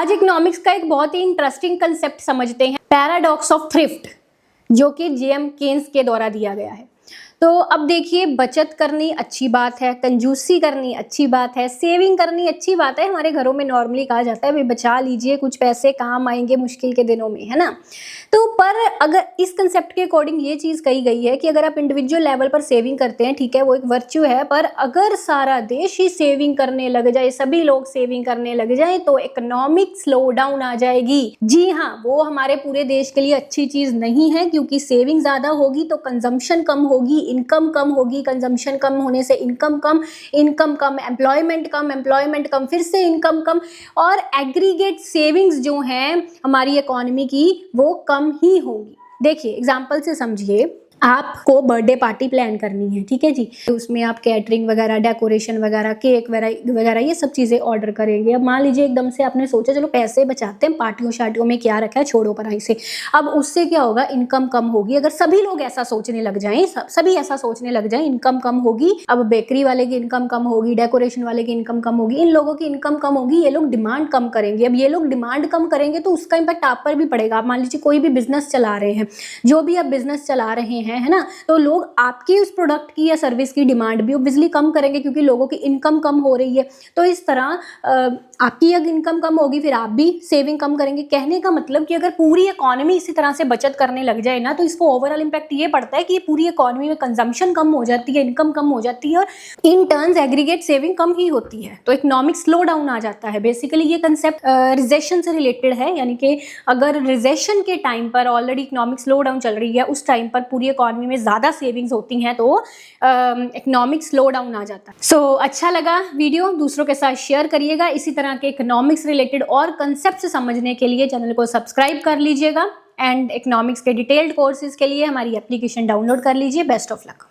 आज इकोनॉमिक्स का एक बहुत ही इंटरेस्टिंग कंसेप्ट समझते हैं, पैराडॉक्स ऑफ थ्रिफ्ट, जो कि जेएम केन्स के द्वारा दिया गया है। तो अब देखिए, बचत करनी अच्छी बात है, कंजूसी करनी अच्छी बात है, सेविंग करनी अच्छी बात है। हमारे घरों में नॉर्मली कहा जाता है भाई बचा लीजिए, कुछ पैसे काम आएंगे मुश्किल के दिनों में, है ना। तो पर अगर इस कंसेप्ट के अकॉर्डिंग ये चीज़ कही गई है कि अगर आप इंडिविजुअल लेवल पर सेविंग करते हैं, ठीक है, वो एक वर्च्यू है, पर अगर सारा देश ही सेविंग करने लग जाए, सभी लोग सेविंग करने लग जाए, तो इकोनॉमिक स्लो डाउन आ जाएगी। जी हाँ, वो हमारे पूरे देश के लिए अच्छी चीज़ नहीं है, क्योंकि सेविंग ज़्यादा होगी तो कंजम्पशन कम होगी, इनकम कम होगी, कंजम्पशन कम होने से इनकम कम, एम्प्लॉयमेंट कम, फिर से इनकम कम, और एग्रीगेट सेविंग्स जो हैं हमारी इकोनॉमी की वो कम ही होंगी। देखिए एग्जांपल से समझिए, आपको बर्थडे पार्टी प्लान करनी है, ठीक है जी, तो उसमें आप कैटरिंग वगैरह, डेकोरेशन वगैरह, केक वगैरह ये सब चीज़ें ऑर्डर करेंगे। अब मान लीजिए एकदम से आपने सोचा चलो पैसे बचाते हैं, पार्टियों शार्टियों में क्या रखा है, छोड़ो पढ़ाई से। अब उससे क्या होगा, इनकम कम होगी। अगर सभी लोग ऐसा सोचने लग जाएं, सभी ऐसा सोचने लग जाएं, इनकम कम होगी। अब बेकरी वाले की इनकम कम होगी, डेकोरेशन वाले की इनकम कम होगी, इन लोगों की इनकम कम होगी, ये लोग डिमांड कम करेंगे। अब ये लोग डिमांड कम करेंगे तो उसका इम्पैक्ट आप पर भी पड़ेगा। आप मान लीजिए कोई भी बिजनेस चला रहे हैं, जो भी आप बिजनेस चला रहे हैं, है ना, तो लोग आपकी उस प्रोडक्ट की या सर्विस की डिमांड भी बिजली कम करेंगे, क्योंकि लोगों की इनकम कम हो रही है। तो इस तरह आपकी अगर इनकम कम होगी, फिर आप भी सेविंग कम करेंगे। कहने का मतलब कि अगर पूरी इकोनॉमी इसी तरह से बचत करने लग जाए ना, तो इसको ओवरऑल इम्पैक्ट ये पड़ता है कि पूरी इकोनॉमी में कंजम्पशन कम हो जाती है, इनकम कम हो जाती है, और इन टर्न्स एग्रीगेट सेविंग कम ही होती है, तो इकोनॉमिक स्लो डाउन आ जाता है। बेसिकली ये कंसेप्ट रिसेशन से रिलेटेड है, यानी कि अगर रिसेशन के टाइम पर ऑलरेडी इकोनॉमिक स्लो डाउन चल रही है, उस टाइम पर पूरी इकोनॉमी में ज़्यादा सेविंग्स होती हैं, तो इकोनॉमिक स्लो डाउन आ जाता है। सो अच्छा लगा वीडियो, दूसरों के साथ शेयर करिएगा। इसी तरह के इकोनॉमिक्स रिलेटेड और कंसेप्ट समझने के लिए चैनल को सब्सक्राइब कर लीजिएगा, एंड इकोनॉमिक्स के डिटेल्ड कोर्सेज के लिए हमारी एप्लीकेशन डाउनलोड कर लीजिए। Best of luck.